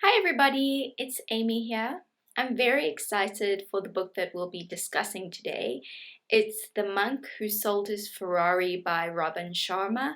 Hi everybody, it's Amy here. I'm very excited for the book that we'll be discussing today. It's The Monk Who Sold His Ferrari by Robin Sharma.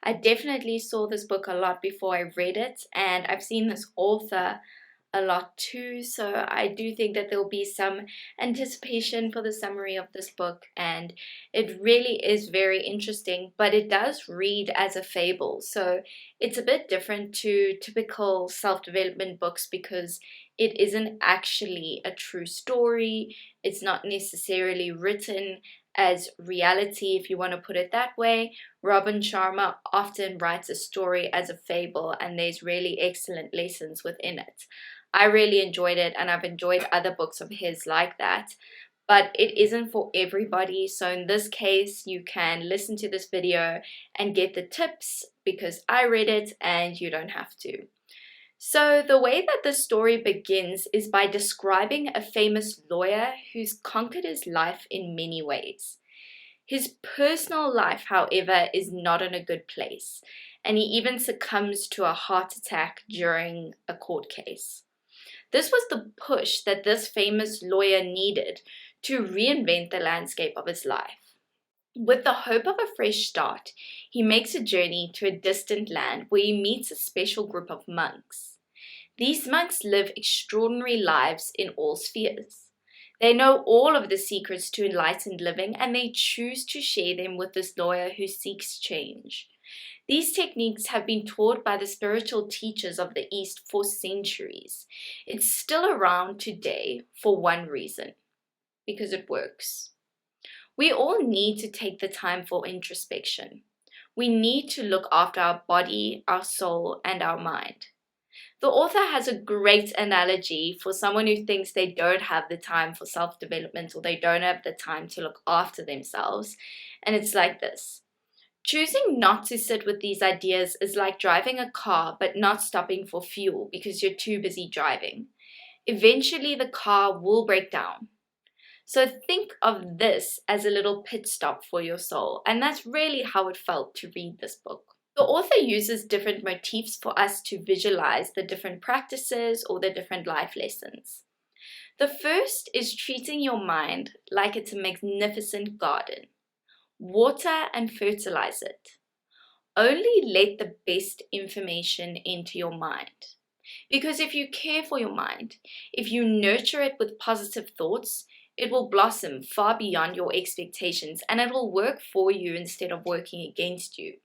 I definitely saw this book a lot before I read it, and I've seen this author a lot too, so I do think that there'll be some anticipation for the summary of this book, and it really is very interesting, but it does read as a fable, so it's a bit different to typical self-development books because it isn't actually a true story. It's not necessarily written as reality, if you want to put it that way. Robin Sharma often writes a story as a fable, and there's really excellent lessons within it. I really enjoyed it, and I've enjoyed other books of his like that, but it isn't for everybody. So in this case, you can listen to this video and get the tips because I read it and you don't have to. So the way that the story begins is by describing a famous lawyer who's conquered his life in many ways. His personal life, however, is not in a good place, and he even succumbs to a heart attack during a court case. This was the push that this famous lawyer needed to reinvent the landscape of his life. With the hope of a fresh start, he makes a journey to a distant land where he meets a special group of monks. These monks live extraordinary lives in all spheres. They know all of the secrets to enlightened living, and they choose to share them with this lawyer who seeks change. These techniques have been taught by the spiritual teachers of the East for centuries. It's still around today for one reason: because it works. We all need to take the time for introspection. We need to look after our body, our soul, and our mind. The author has a great analogy for someone who thinks they don't have the time for self-development or they don't have the time to look after themselves. And it's like this. Choosing not to sit with these ideas is like driving a car but not stopping for fuel because you're too busy driving. Eventually the car will break down. So think of this as a little pit stop for your soul, and that's really how it felt to read this book. The author uses different motifs for us to visualize the different practices or the different life lessons. The first is treating your mind like it's a magnificent garden. Water and fertilize it. Only let the best information into your mind. Because if you care for your mind, if you nurture it with positive thoughts, it will blossom far beyond your expectations and it will work for you instead of working against you.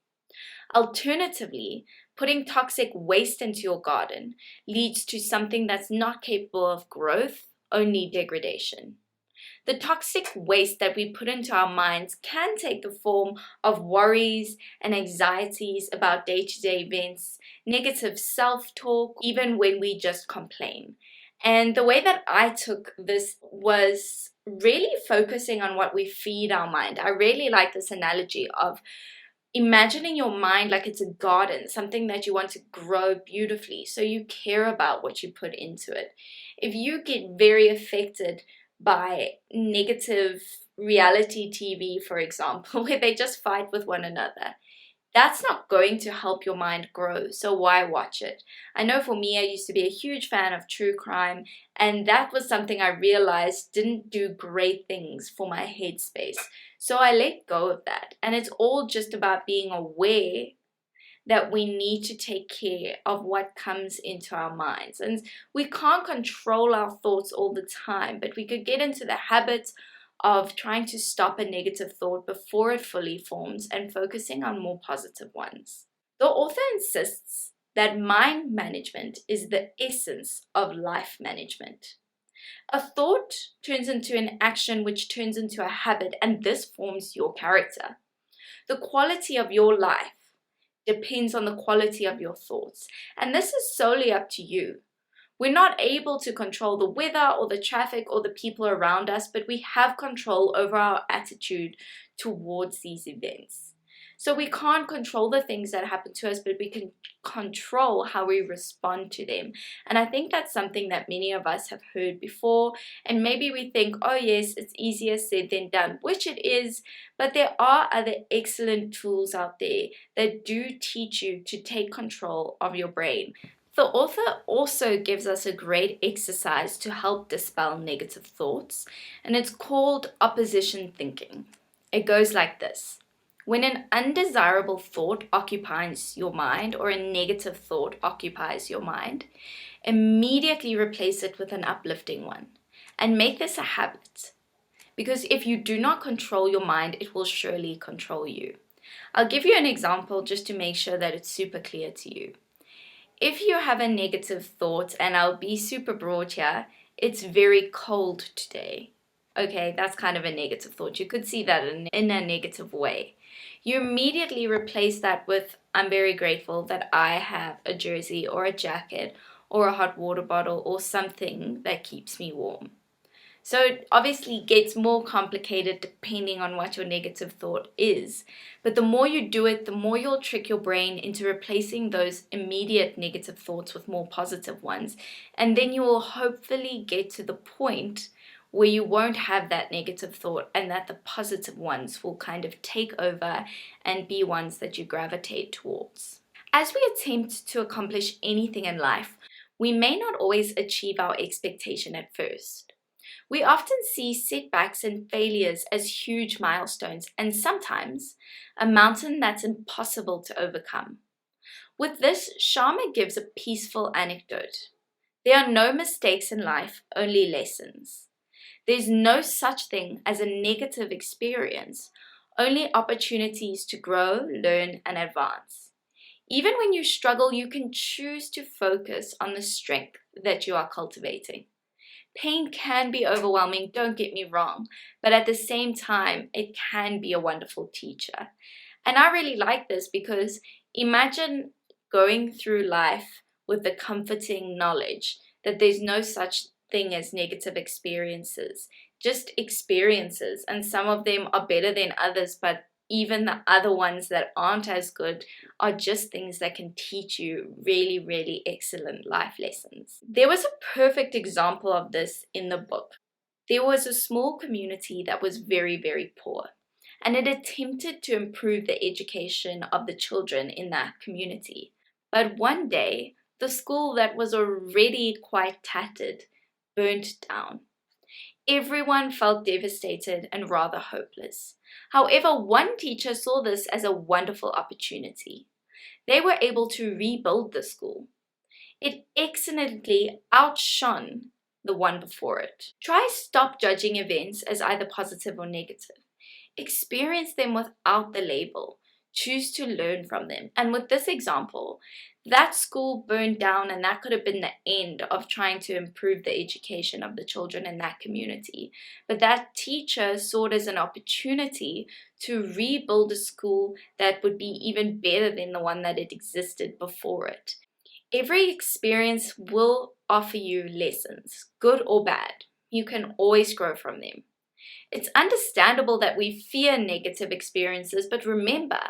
Alternatively, putting toxic waste into your garden leads to something that's not capable of growth, only degradation. The toxic waste that we put into our minds can take the form of worries and anxieties about day-to-day events, negative self-talk, even when we just complain. And the way that I took this was really focusing on what we feed our mind. I really like this analogy of imagining your mind like it's a garden, something that you want to grow beautifully, so you care about what you put into it. If you get very affected by negative reality TV, for example, where they just fight with one another, that's not going to help your mind grow, so why watch it? I know for me, I used to be a huge fan of true crime, and that was something I realized didn't do great things for my headspace. So I let go of that, and it's all just about being aware that we need to take care of what comes into our minds. And we can't control our thoughts all the time, but we could get into the habit of trying to stop a negative thought before it fully forms and focusing on more positive ones. The author insists that mind management is the essence of life management. A thought turns into an action, which turns into a habit, and this forms your character. The quality of your life depends on the quality of your thoughts, and this is solely up to you. We're not able to control the weather or the traffic or the people around us, but we have control over our attitude towards these events. So we can't control the things that happen to us, but we can control how we respond to them. And I think that's something that many of us have heard before. And maybe we think, oh yes, it's easier said than done, which it is. But there are other excellent tools out there that do teach you to take control of your brain. The author also gives us a great exercise to help dispel negative thoughts, and it's called opposition thinking. It goes like this. When an undesirable thought occupies your mind, or a negative thought occupies your mind, immediately replace it with an uplifting one, and make this a habit. Because if you do not control your mind, it will surely control you. I'll give you an example just to make sure that it's super clear to you. If you have a negative thought, and I'll be super broad here, it's very cold today. Okay, that's kind of a negative thought. You could see that in a negative way. You immediately replace that with, I'm very grateful that I have a jersey or a jacket or a hot water bottle or something that keeps me warm. So it obviously gets more complicated depending on what your negative thought is. But the more you do it, the more you'll trick your brain into replacing those immediate negative thoughts with more positive ones. And then you will hopefully get to the point where you won't have that negative thought, and that the positive ones will kind of take over and be ones that you gravitate towards. As we attempt to accomplish anything in life, we may not always achieve our expectation at first. We often see setbacks and failures as huge milestones, and sometimes a mountain that's impossible to overcome. With this, Sharma gives a peaceful anecdote. There are no mistakes in life, only lessons. There's no such thing as a negative experience, only opportunities to grow, learn, and advance. Even when you struggle, you can choose to focus on the strength that you are cultivating. Pain can be overwhelming, don't get me wrong, but at the same time, it can be a wonderful teacher. And I really like this because imagine going through life with the comforting knowledge that there's no such thing as negative experiences, just experiences, and some of them are better than others, but even the other ones that aren't as good are just things that can teach you really, really excellent life lessons. There was a perfect example of this in the book. There was a small community that was very, very poor, and it attempted to improve the education of the children in that community. But one day, the school that was already quite tattered burnt down. Everyone felt devastated and rather hopeless. However, one teacher saw this as a wonderful opportunity. They were able to rebuild the school. It excellently outshone the one before it. Try stop judging events as either positive or negative. Experience them without the label. Choose to learn from them. And with this example, that school burned down, and that could have been the end of trying to improve the education of the children in that community. But that teacher saw it as an opportunity to rebuild a school that would be even better than the one that had existed before it. Every experience will offer you lessons, good or bad. You can always grow from them. It's understandable that we fear negative experiences, but remember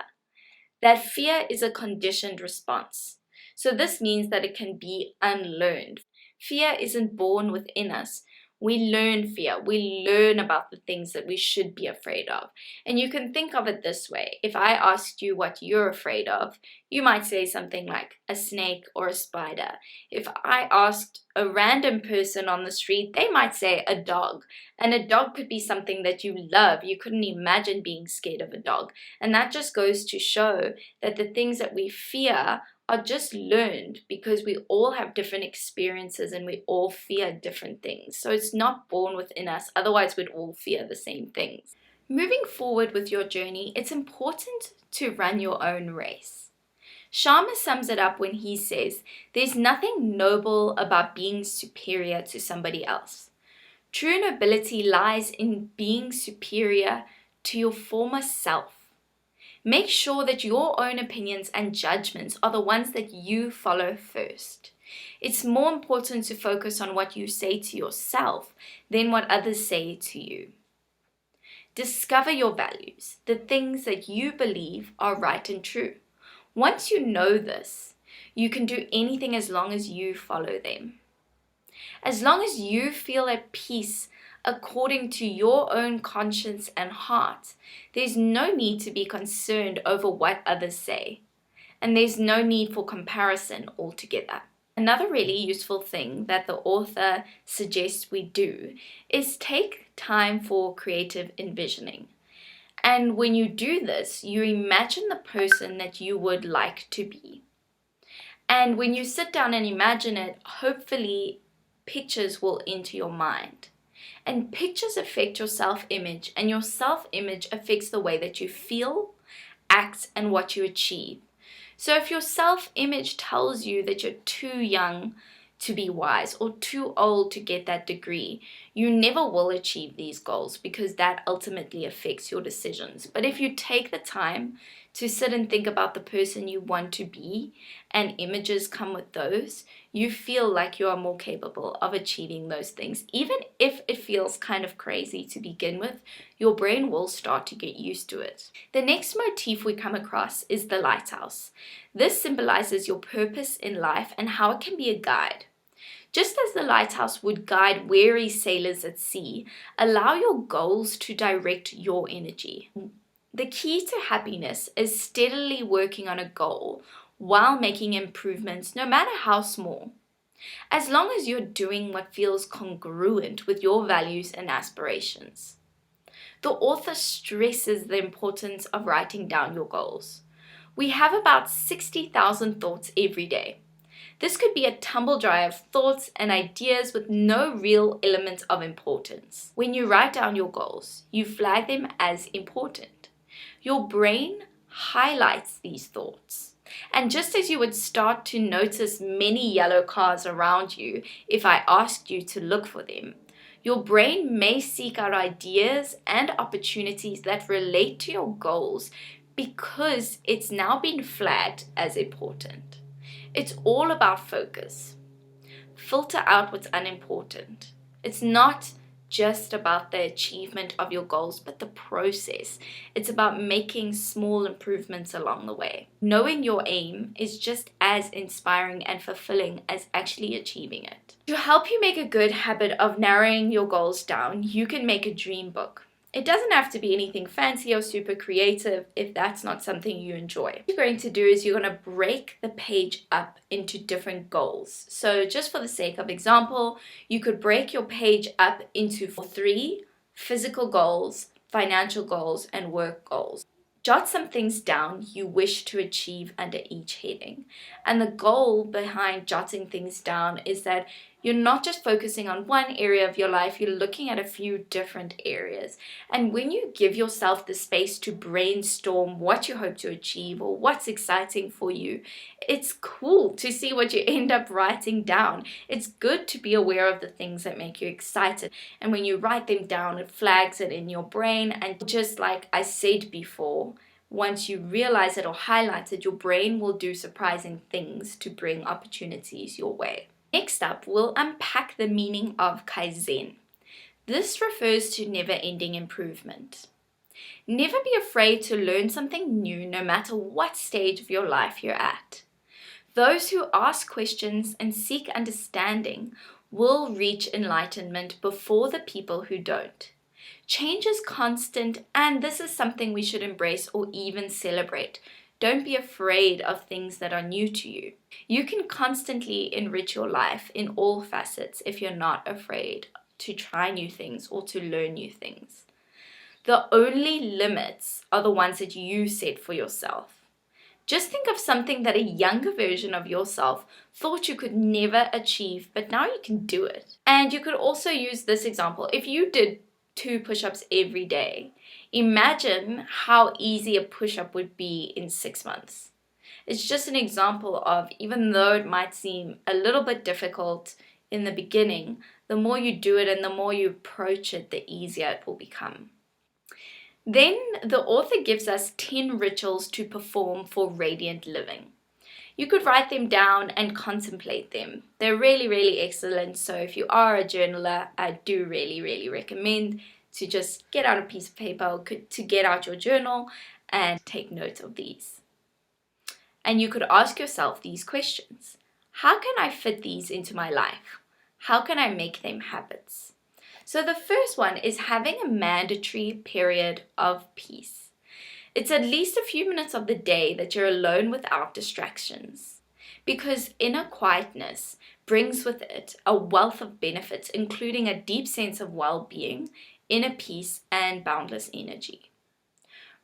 that fear is a conditioned response. So this means that it can be unlearned. Fear isn't born within us. We learn fear. We learn about the things that we should be afraid of. And you can think of it this way. If I asked you what you're afraid of, you might say something like a snake or a spider. If I asked a random person on the street, they might say a dog. And a dog could be something that you love. You couldn't imagine being scared of a dog. And that just goes to show that the things that we fear are just learned because we all have different experiences and we all fear different things. So it's not born within us, otherwise we'd all fear the same things. Moving forward with your journey, it's important to run your own race. Sharma sums it up when he says, there's nothing noble about being superior to somebody else. True nobility lies in being superior to your former self. Make sure that your own opinions and judgments are the ones that you follow first. It's more important to focus on what you say to yourself than what others say to you. Discover your values, the things that you believe are right and true. Once you know this, you can do anything as long as you follow them. As long as you feel at peace according to your own conscience and heart, there's no need to be concerned over what others say, and there's no need for comparison altogether. Another really useful thing that the author suggests we do is take time for creative envisioning. And when you do this, you imagine the person that you would like to be. And when you sit down and imagine it, hopefully pictures will enter your mind. And pictures affect your self-image, and your self-image affects the way that you feel, act, and what you achieve. So if your self-image tells you that you're too young to be wise or too old to get that degree, you never will achieve these goals because that ultimately affects your decisions. But if you take the time to sit and think about the person you want to be, and images come with those, you feel like you are more capable of achieving those things. Even if it feels kind of crazy to begin with, your brain will start to get used to it. The next motif we come across is the lighthouse. This symbolizes your purpose in life and how it can be a guide. Just as the lighthouse would guide weary sailors at sea, allow your goals to direct your energy. The key to happiness is steadily working on a goal while making improvements, no matter how small. As long as you're doing what feels congruent with your values and aspirations. The author stresses the importance of writing down your goals. We have about 60,000 thoughts every day. This could be a tumble dry of thoughts and ideas with no real element of importance. When you write down your goals, you flag them as important. Your brain highlights these thoughts. And just as you would start to notice many yellow cars around you if I asked you to look for them, your brain may seek out ideas and opportunities that relate to your goals because it's now been flagged as important. It's all about focus. Filter out what's unimportant. It's not just about the achievement of your goals, but the process. It's about making small improvements along the way. Knowing your aim is just as inspiring and fulfilling as actually achieving it. To help you make a good habit of narrowing your goals down, you can make a dream book. It doesn't have to be anything fancy or super creative if that's not something you enjoy. What you're going to do is you're going to break the page up into different goals. So just for the sake of example, you could break your page up into 3 physical goals, financial goals, and work goals. Jot some things down you wish to achieve under each heading. And the goal behind jotting things down is that you're not just focusing on one area of your life, you're looking at a few different areas. And when you give yourself the space to brainstorm what you hope to achieve or what's exciting for you, it's cool to see what you end up writing down. It's good to be aware of the things that make you excited. And when you write them down, it flags it in your brain. And just like I said before, once you realize it or highlight it, your brain will do surprising things to bring opportunities your way. Next up, we'll unpack the meaning of Kaizen. This refers to never-ending improvement. Never be afraid to learn something new no matter what stage of your life you're at. Those who ask questions and seek understanding will reach enlightenment before the people who don't. Change is constant, and this is something we should embrace or even celebrate. Don't be afraid of things that are new to you. You can constantly enrich your life in all facets if you're not afraid to try new things or to learn new things. The only limits are the ones that you set for yourself. Just think of something that a younger version of yourself thought you could never achieve, but now you can do it. And you could also use this example. If you did 2 push-ups every day, imagine how easy a push-up would be in 6 months. It's just an example of, even though it might seem a little bit difficult in the beginning, the more you do it and the more you approach it, the easier it will become. Then the author gives us 10 rituals to perform for radiant living. You could write them down and contemplate them. They're really, really excellent. So if you are a journaler, I do really, really recommend to just get out a piece of paper, to get out your journal and take note of these. And you could ask yourself these questions. How can I fit these into my life? How can I make them habits? So the first one is having a mandatory period of peace. It's at least a few minutes of the day that you're alone without distractions. because inner quietness brings with it a wealth of benefits, including a deep sense of well-being, inner peace, and boundless energy.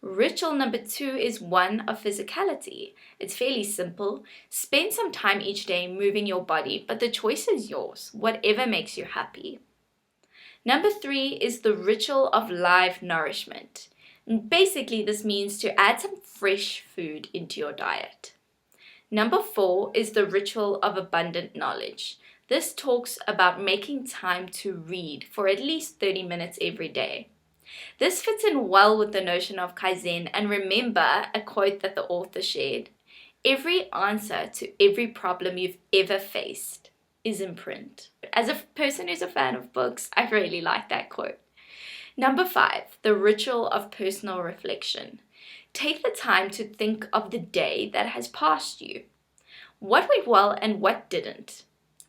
Ritual number 2 is one of physicality. It's fairly simple. Spend some time each day moving your body, but the choice is yours, whatever makes you happy. Number 3 is the ritual of live nourishment. And basically, this means to add some fresh food into your diet. Number 4 is the ritual of abundant knowledge. This talks about making time to read for at least 30 minutes every day. This fits in well with the notion of Kaizen, and remember a quote that the author shared: "Every answer to every problem you've ever faced is in print." As a person who's a fan of books, I really like that quote. Number 5, the ritual of personal reflection. Take the time to think of the day that has passed you. What went well and what didn't?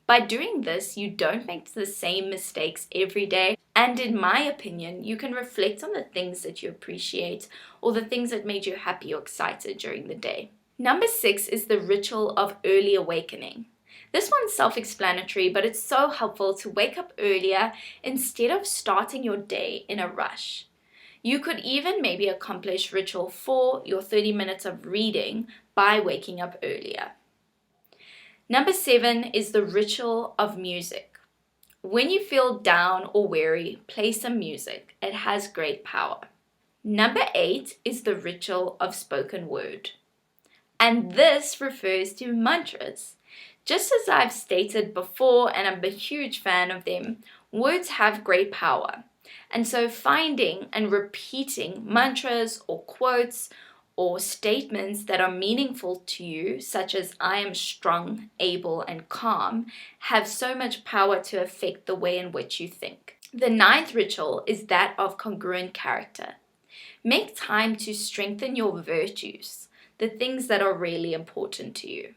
By doing this, you don't make the same mistakes every day, and in my opinion, you can reflect on the things that you appreciate or the things that made you happy or excited during the day. Number 6 is the ritual of early awakening. This one's self-explanatory, but it's so helpful to wake up earlier instead of starting your day in a rush. You could even maybe accomplish ritual 4, your 30 minutes of reading, by waking up earlier. Number 7 is the ritual of music. When you feel down or weary, play some music. It has great power. Number 8 is the ritual of spoken word. And this refers to mantras. Just as I've stated before, and I'm a huge fan of them, words have great power. And so finding and repeating mantras or quotes or statements that are meaningful to you, such as "I am strong, able, and calm," have so much power to affect the way in which you think. The 9th ritual is that of congruent character. Make time to strengthen your virtues, the things that are really important to you.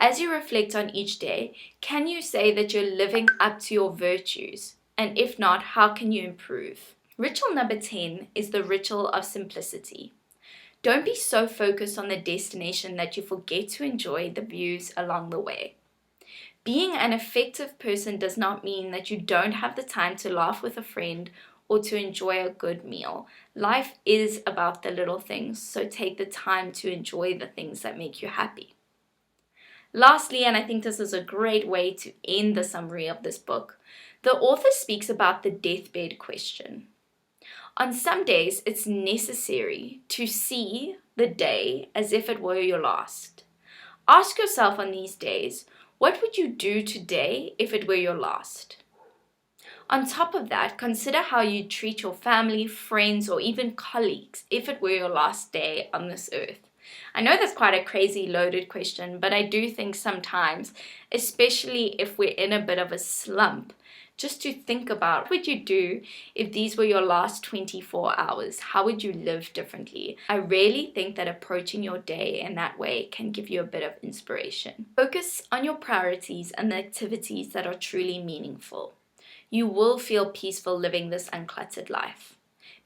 As you reflect on each day, can you say that you're living up to your virtues? And if not, how can you improve? Ritual number 10 is the ritual of simplicity. Don't be so focused on the destination that you forget to enjoy the views along the way. Being an effective person does not mean that you don't have the time to laugh with a friend or to enjoy a good meal. Life is about the little things, so take the time to enjoy the things that make you happy. Lastly, and I think this is a great way to end the summary of this book, the author speaks about the deathbed question. On some days, it's necessary to see the day as if it were your last. Ask yourself on these days, what would you do today if it were your last? On top of that, consider how you treat your family, friends, or even colleagues if it were your last day on this earth. I know that's quite a crazy loaded question, but I do think sometimes, especially if we're in a bit of a slump, just to think about what would you do if these were your last 24 hours? How would you live differently? I really think that approaching your day in that way can give you a bit of inspiration. Focus on your priorities and the activities that are truly meaningful. You will feel peaceful living this uncluttered life.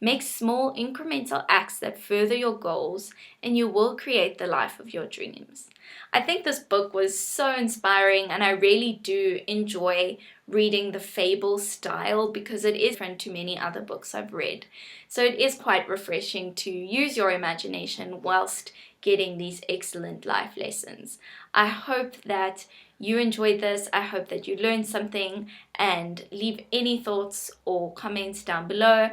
Make small incremental acts that further your goals, and you will create the life of your dreams. I think this book was so inspiring, and I really do enjoy reading the fable style because it is different to many other books I've read. So it is quite refreshing to use your imagination whilst getting these excellent life lessons. I hope that you enjoyed this. I hope that you learned something, and leave any thoughts or comments down below,